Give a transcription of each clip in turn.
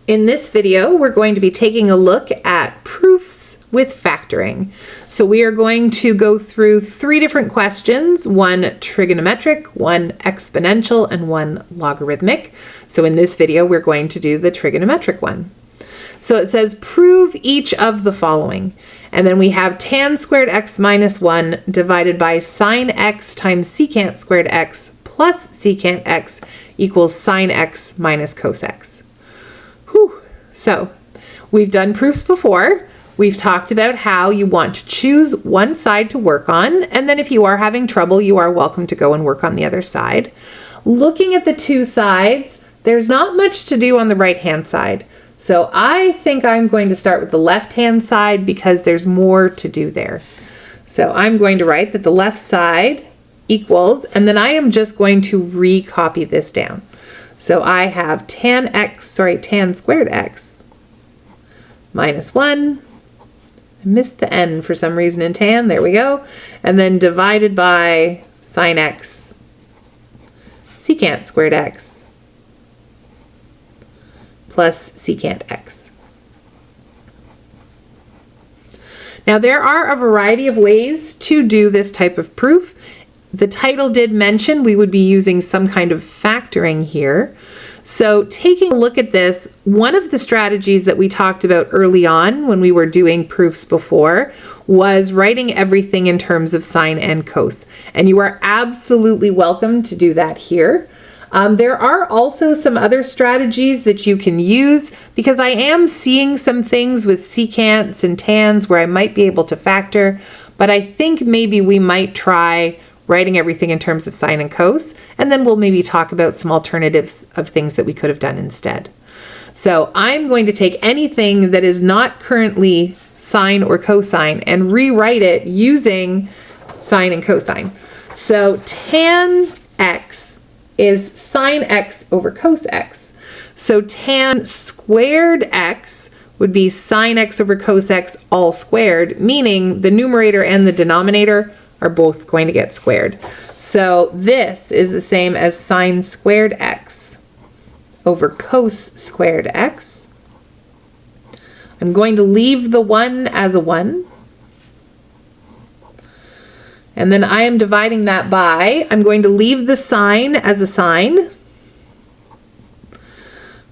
In this video, we're going to be taking a look at proofs with factoring. So we are going to go through 3 different questions, one trigonometric, one exponential, and one logarithmic. So in this video, we're going to do the trigonometric one. So it says, prove each of the following. And then we have tan squared x minus 1 divided by sine x times secant squared x plus secant x equals sine x minus cos x. Whew. So we've done proofs before. We've talked about how you want to choose one side to work on, and then if you are having trouble, you are welcome to go and work on the other side. Looking at the 2 sides, there's not much to do on the right-hand side. So I think I'm going to start with the left-hand side because there's more to do there. So I'm going to write that the left side equals, and then I am just going to recopy this down. So I have tan squared x minus 1. I missed the n for some reason in tan. There we go. And then divided by sine x secant squared x plus secant x. Now there are a variety of ways to do this type of proof. The title did mention we would be using some kind of factoring here. So taking a look at this, one of the strategies that we talked about early on when we were doing proofs before was writing everything in terms of sine and cos. And you are absolutely welcome to do that here. There are also some other strategies that you can use because I am seeing some things with secants and tans where I might be able to factor, but I think maybe we might try writing everything in terms of sine and cos, and then we'll maybe talk about some alternatives of things that we could have done instead. So I'm going to take anything that is not currently sine or cosine and rewrite it using sine and cosine. So tan x is sine x over cos x. So tan squared x would be sine x over cos x all squared, meaning the numerator and the denominator are both going to get squared. So this is the same as sine squared x over cos squared x. I'm going to leave the 1 as a 1. And then I am dividing that by, I'm going to leave the sine as a sine.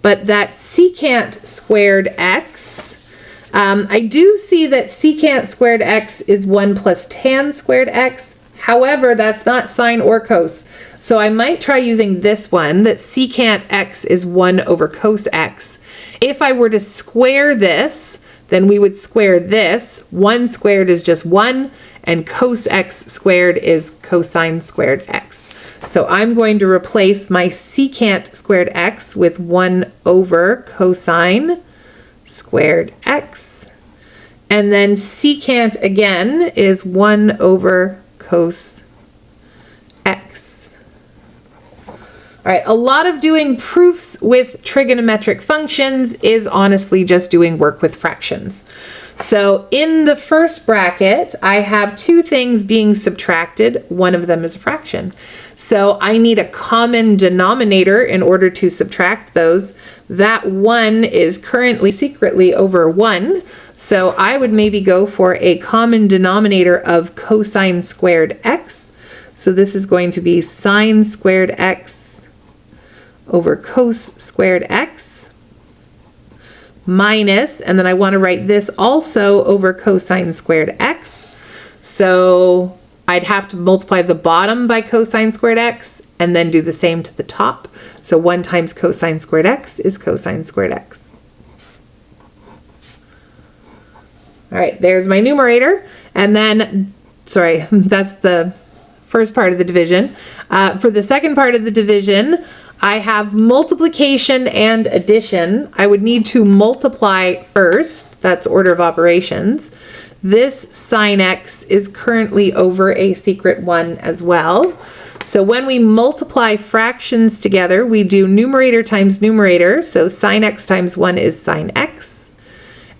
But that secant squared x, I do see that secant squared x is 1 plus tan squared x. However, that's not sine or cos. So I might try using this one, that secant x is 1 over cos x. If I were to square this, then we would square this. 1 squared is just 1, and cos x squared is cosine squared x. So I'm going to replace my secant squared x with 1 over cosine squared x, and then secant again is 1 over cos x. All right, a lot of doing proofs with trigonometric functions is honestly just doing work with fractions. So in the first bracket, I have 2 things being subtracted. One of them is a fraction. So I need a common denominator in order to subtract those. That 1 is currently secretly over 1. So I would maybe go for a common denominator of cosine squared x. So this is going to be sine squared x over cos squared x minus, and then I want to write this also over cosine squared x. So I'd have to multiply the bottom by cosine squared x and then do the same to the top. So 1 times cosine squared x is cosine squared x. All right, there's my numerator. And then, sorry, that's the first part of the division. For the second part of the division, I have multiplication and addition. I would need to multiply first. That's order of operations. This sine x is currently over a secret 1 as well. So when we multiply fractions together, we do numerator times numerator. So sine x times 1 is sine x.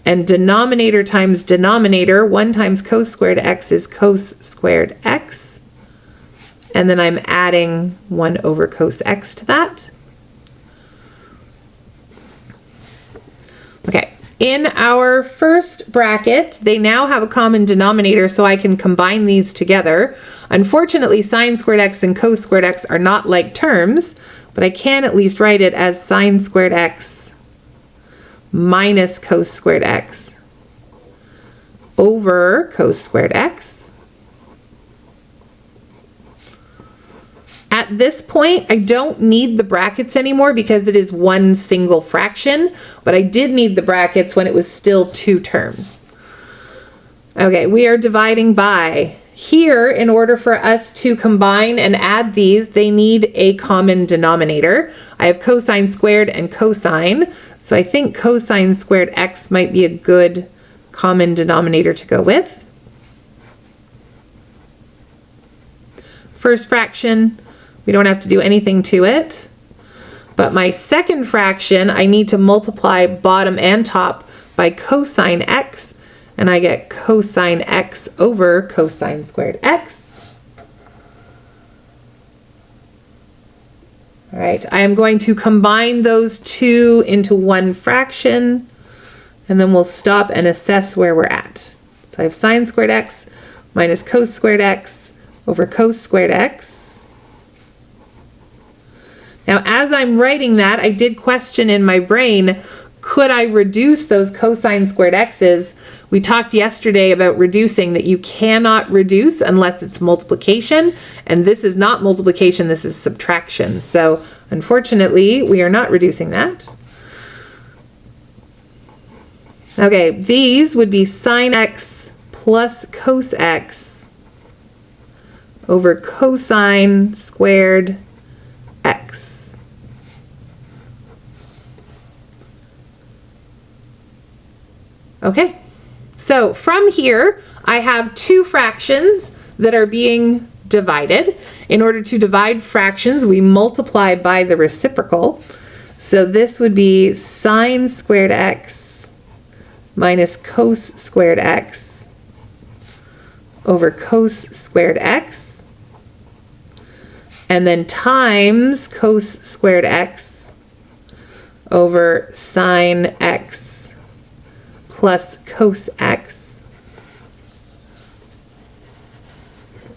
And denominator times denominator, 1 times cos squared x is cos squared x. And then I'm adding 1 over cos x to that. In our first bracket, they now have a common denominator, so I can combine these together. Unfortunately, sine squared x and cos squared x are not like terms, but I can at least write it as sine squared x minus cos squared x over cos squared x. At this point, I don't need the brackets anymore because it is one single fraction, but I did need the brackets when it was still two terms. Okay, we are dividing by. Here, in order for us to combine and add these, they need a common denominator. I have cosine squared and cosine, so I think cosine squared x might be a good common denominator to go with. First fraction, we don't have to do anything to it. But my second fraction, I need to multiply bottom and top by cosine x, and I get cosine x over cosine squared x. All right, I am going to combine those two into one fraction, and then we'll stop and assess where we're at. So I have sine squared x minus cos squared x over cos squared x. Now, as I'm writing that, I did question in my brain, could I reduce those cosine squared x's? We talked yesterday about reducing, that you cannot reduce unless it's multiplication, and this is not multiplication, this is subtraction. So unfortunately, we are not reducing that. Okay, these would be sine x plus cos x over cosine squared x. Okay, so from here, I have two fractions that are being divided. In order to divide fractions, we multiply by the reciprocal. So this would be sine squared x minus cos squared x over cos squared x, and then times cos squared x over sine x plus cos x.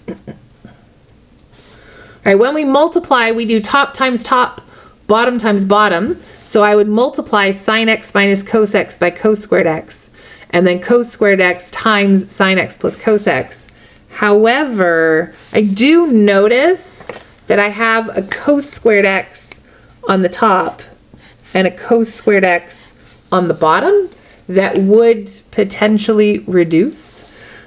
All right, when we multiply, we do top times top, bottom times bottom. So I would multiply sine x minus cos x by cos squared x, and then cos squared x times sine x plus cos x. However, I do notice that I have a cos squared x on the top and a cos squared x on the bottom that would potentially reduce.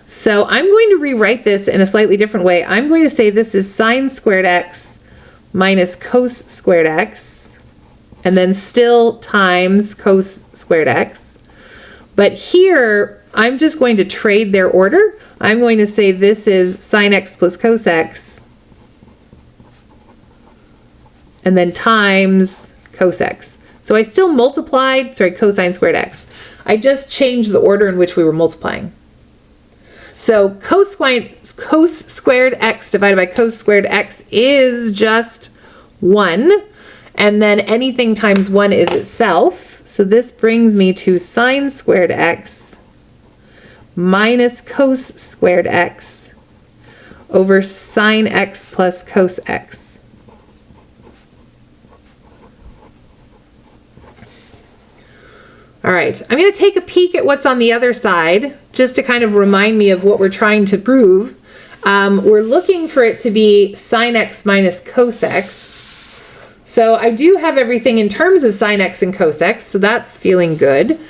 So I'm going to rewrite this in a slightly different way. I'm going to say this is sine squared x minus cos squared x, and then still times cos squared x. But here, I'm just going to trade their order. I'm going to say this is sine x plus cos x, and then times cos x. So I still multiplied, cosine squared x. I just changed the order in which we were multiplying. So cos squared x divided by cos squared x is just 1. And then anything times 1 is itself. So this brings me to sine squared x minus cos squared x over sine x plus cos x. All right, I'm going to take a peek at what's on the other side, just to kind of remind me of what we're trying to prove. We're looking for it to be sine x minus cos x. So I do have everything in terms of sine x and cos x, so that's feeling good.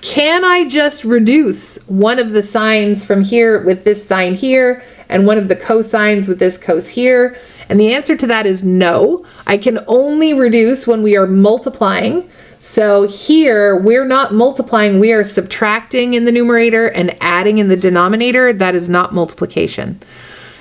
Can I just reduce one of the sines from here with this sine here, and one of the cosines with this cos here? And the answer to that is no. I can only reduce when we are multiplying. So here, we're not multiplying, we are subtracting in the numerator and adding in the denominator. That is not multiplication.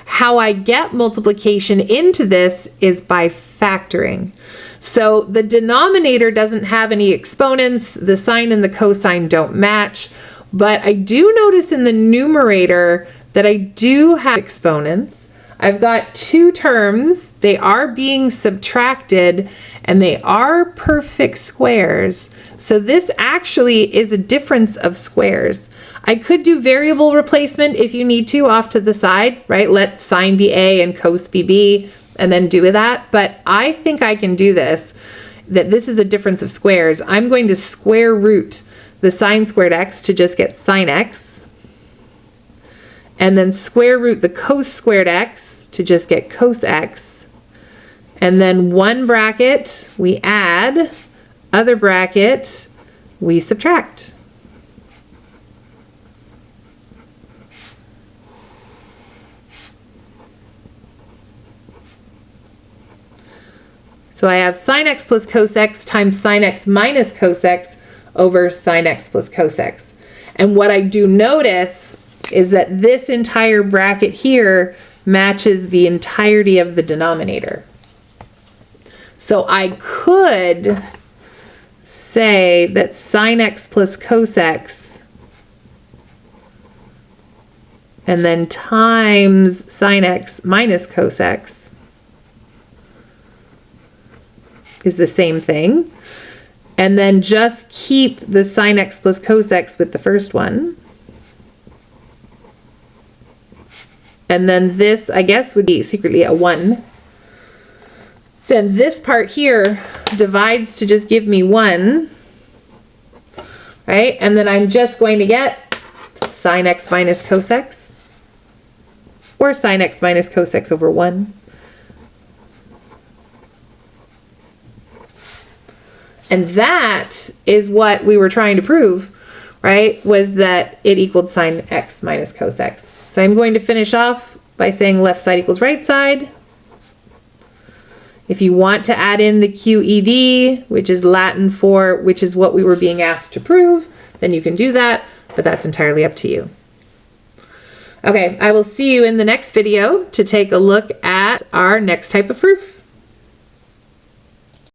How I get multiplication into this is by factoring. So the denominator doesn't have any exponents, the sine and the cosine don't match, but I do notice in the numerator that I do have exponents. I've got two terms. They are being subtracted and they are perfect squares. So this actually is a difference of squares. I could do variable replacement if you need to off to the side, right? Let sine be A and cos be B and then do that. But I think I can do this, that this is a difference of squares. I'm going to square root the sine squared x to just get sine x. And then square root the cos squared x to just get cos x. And then one bracket we add, other bracket we subtract. So I have sine x plus cos x times sine x minus cos x over sine x plus cos x. And what I do notice is that this entire bracket here matches the entirety of the denominator. So I could say that sine x plus cos x and then times sine x minus cos x is the same thing. And then just keep the sine x plus cos x with the first one. And then this, I guess, would be secretly a 1. Then this part here divides to just give me 1. Right? And then I'm just going to get sine x minus cos x. Or sine x minus cos x over 1. And that is what we were trying to prove, right? Was that it equaled sine x minus cos x. So I'm going to finish off by saying left side equals right side. If you want to add in the QED, which is Latin for which is what we were being asked to prove, then you can do that, but that's entirely up to you. Okay, I will see you in the next video to take a look at our next type of proof.